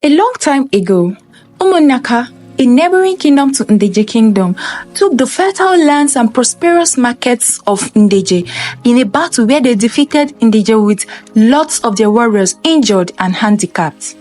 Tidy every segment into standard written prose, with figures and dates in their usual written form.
A long time ago, Umunnaka, a neighboring kingdom to Ndeje kingdom, took the fertile lands and prosperous markets of Ndeje in a battle where they defeated Ndeje with lots of their warriors injured and handicapped.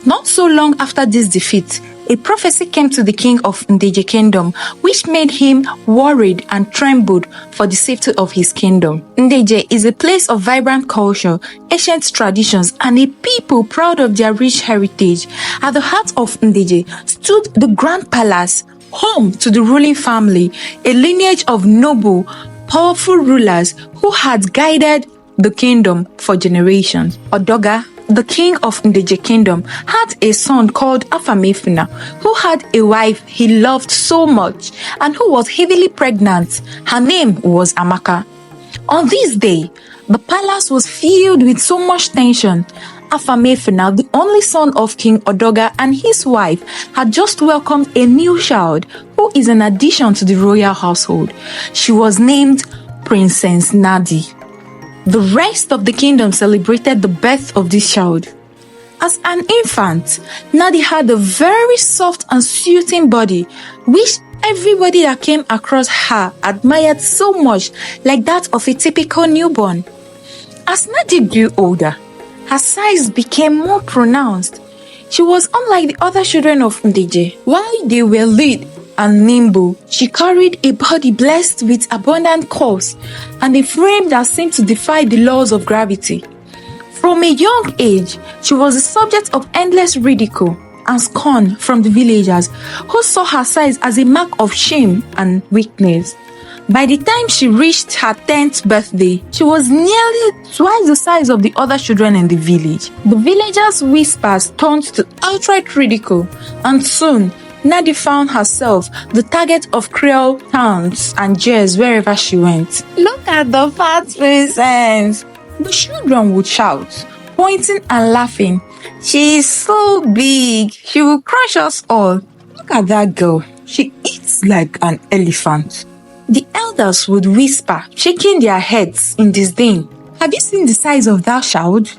Not so long after this defeat, a prophecy came to the king of Ndeje kingdom, which made him worried and trembled for the safety of his kingdom. Ndeje is a place of vibrant culture, ancient traditions, and a people proud of their rich heritage. At the heart of Ndeje stood the grand palace, home to the ruling family, a lineage of noble, powerful rulers who had guided the kingdom for generations. Odoga, the king of Ndeje kingdom, had a son called Afamefuna, who had a wife he loved so much and who was heavily pregnant. Her name was Amaka. On this day, the palace was filled with so much tension. Afamefuna, the only son of King Odoga, and his wife had just welcomed a new child who is an addition to the royal household. She was named Princess Nadi. The rest of the kingdom celebrated the birth of this child. As an infant, Nadi had a very soft and soothing body, which everybody that came across her admired so much, like that of a typical newborn. As Nadi grew older, her size became more pronounced. She was unlike the other children of Ndeje. While they were little and nimble, she carried a body blessed with abundant curves and a frame that seemed to defy the laws of gravity. From a young age, she was the subject of endless ridicule and scorn from the villagers, who saw her size as a mark of shame and weakness. By the time she reached her 10th birthday, she was nearly twice the size of the other children in the village. The villagers' whispers turned to outright ridicule, and soon Nadi found herself the target of cruel taunts and jeers wherever she went. "Look at the fat princess!" The children would shout, pointing and laughing. "She is so big, she will crush us all. Look at that girl, she eats like an elephant." The elders would whisper, shaking their heads in disdain. "Have you seen the size of that child?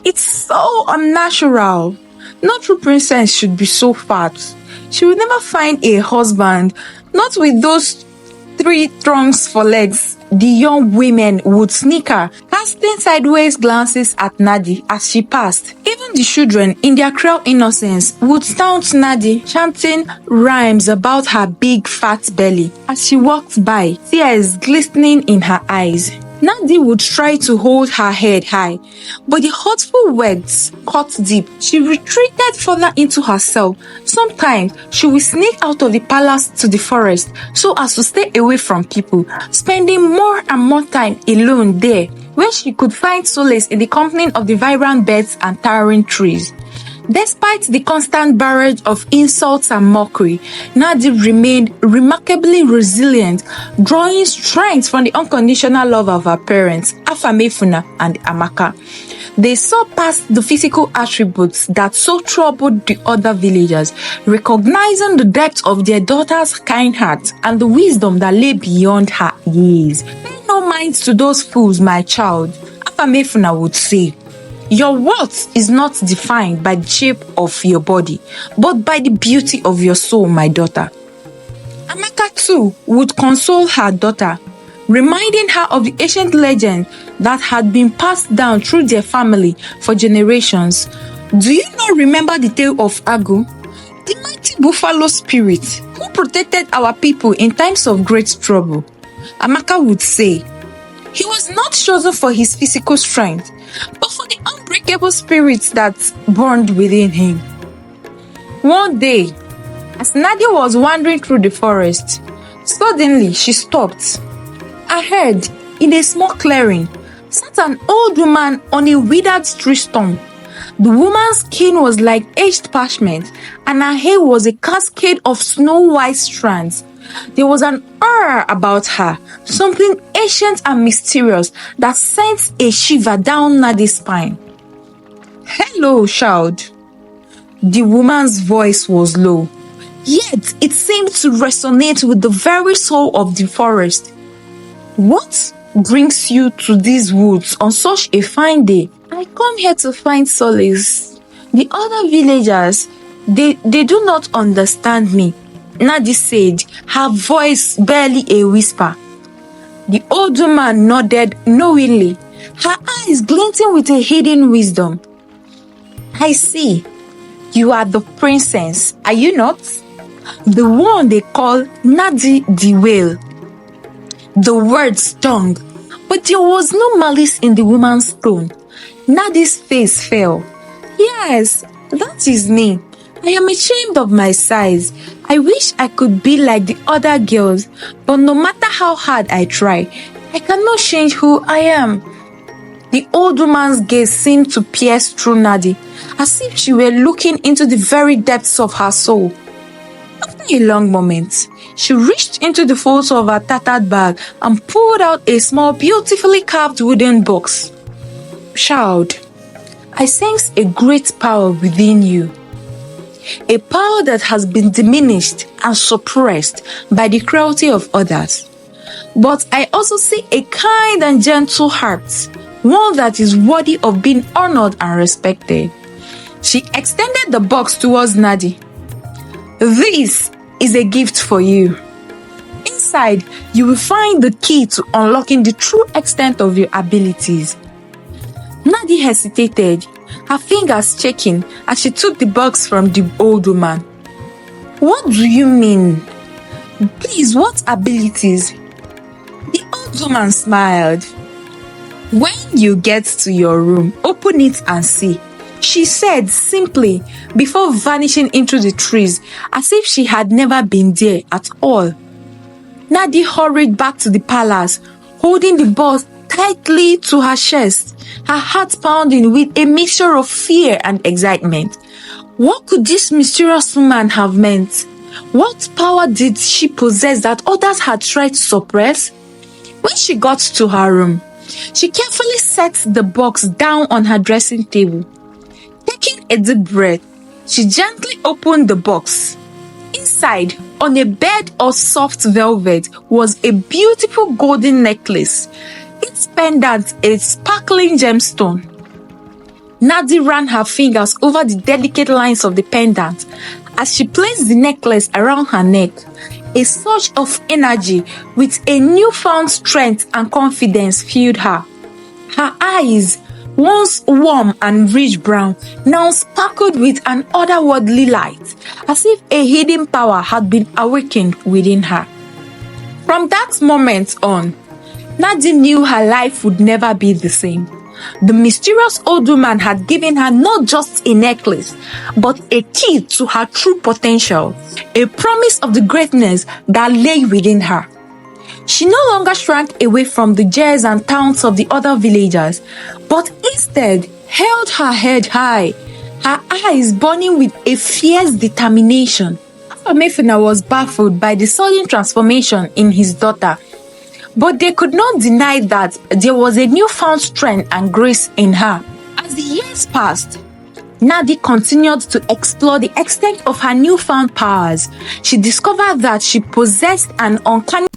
It's so unnatural. No true princess should be so fat. She will never find a husband, not with those 3 trunks for legs." The young women would snicker, casting sideways glances at Nadi as she passed. Even the children, in their cruel innocence, would taunt Nadi, chanting rhymes about her big fat belly as she walked by, tears glistening in her eyes. Nadi would try to hold her head high, but the hurtful words cut deep. She retreated further into herself. Sometimes she would sneak out of the palace to the forest so as to stay away from people, spending more and more time alone there, where she could find solace in the company of the vibrant birds and towering trees. Despite the constant barrage of insults and mockery, Nadi remained remarkably resilient, drawing strength from the unconditional love of her parents, Afamefuna and Amaka. They saw past the physical attributes that so troubled the other villagers, recognizing the depth of their daughter's kind heart and the wisdom that lay beyond her years. "Pay no mind to those fools, my child," Afamefuna would say. "Your worth is not defined by the shape of your body, but by the beauty of your soul, my daughter." Amaka too would console her daughter, reminding her of the ancient legend that had been passed down through their family for generations. "Do you not remember the tale of Agu, the mighty buffalo spirit who protected our people in times of great trouble?" Amaka would say, "He was not chosen for his physical strength, but for the unbreakable spirits that burned within him." One day, as Nadi was wandering through the forest, suddenly she stopped. Ahead, in a small clearing, sat an old woman on a withered tree stump. The woman's skin was like aged parchment, and her hair was a cascade of snow-white strands. There was an aura about her, something ancient and mysterious that sent a shiver down Nadi's spine. "Hello, child." The woman's voice was low, yet it seemed to resonate with the very soul of the forest. "What brings you to these woods on such a fine day?" "I come here to find solace. The other villagers, they do not understand me, Nadi said, her voice barely a whisper. The old woman nodded knowingly, her eyes glinting with a hidden wisdom. I see. You are the princess, are you not? The one they call Nadi the whale. The words stung, but there was no malice in the woman's tone. Nadi's face fell. Yes, that is me. I am ashamed of my size. I wish I could be like the other girls, but no matter how hard I try, I cannot change who I am. The old woman's gaze seemed to pierce through Nadi, as if she were looking into the very depths of her soul. After a long moment, she reached into the folds of her tattered bag and pulled out a small, beautifully carved wooden box. Child, I sense a great power within you. A power that has been diminished and suppressed by the cruelty of others. But I also see a kind and gentle heart, one that is worthy of being honored and respected. She extended the box towards Nadi. This is a gift for you. Inside, you will find the key to unlocking the true extent of your abilities. Nadi hesitated, her fingers shaking as she took the box from the old woman. What do you mean? Please, what abilities? The old woman smiled. When you get to your room, open it and see, she said simply before vanishing into the trees as if she had never been there at all. Nadi hurried back to the palace, holding the box tightly to her chest, her heart pounding with a mixture of fear and excitement. What could this mysterious woman have meant? What power did she possess that others had tried to suppress? When she got to her room, she carefully set the box down on her dressing table. Taking a deep breath, she gently opened the box. Inside, on a bed of soft velvet, was a beautiful golden necklace, its pendant a sparkling gemstone. Nadi ran her fingers over the delicate lines of the pendant. As she placed the necklace around her neck, a surge of energy with a newfound strength and confidence filled her. Her eyes, once warm and rich brown, now sparkled with an otherworldly light, as if a hidden power had been awakened within her. From that moment on, Nadi knew her life would never be the same. The mysterious old woman had given her not just a necklace, but a key to her true potential, a promise of the greatness that lay within her. She no longer shrank away from the jeers and taunts of the other villagers, but instead held her head high, her eyes burning with a fierce determination. Mefuna was baffled by the sudden transformation in his daughter, but they could not deny that there was a newfound strength and grace in her. As the years passed, Nadi continued to explore the extent of her newfound powers. She discovered that she possessed an uncanny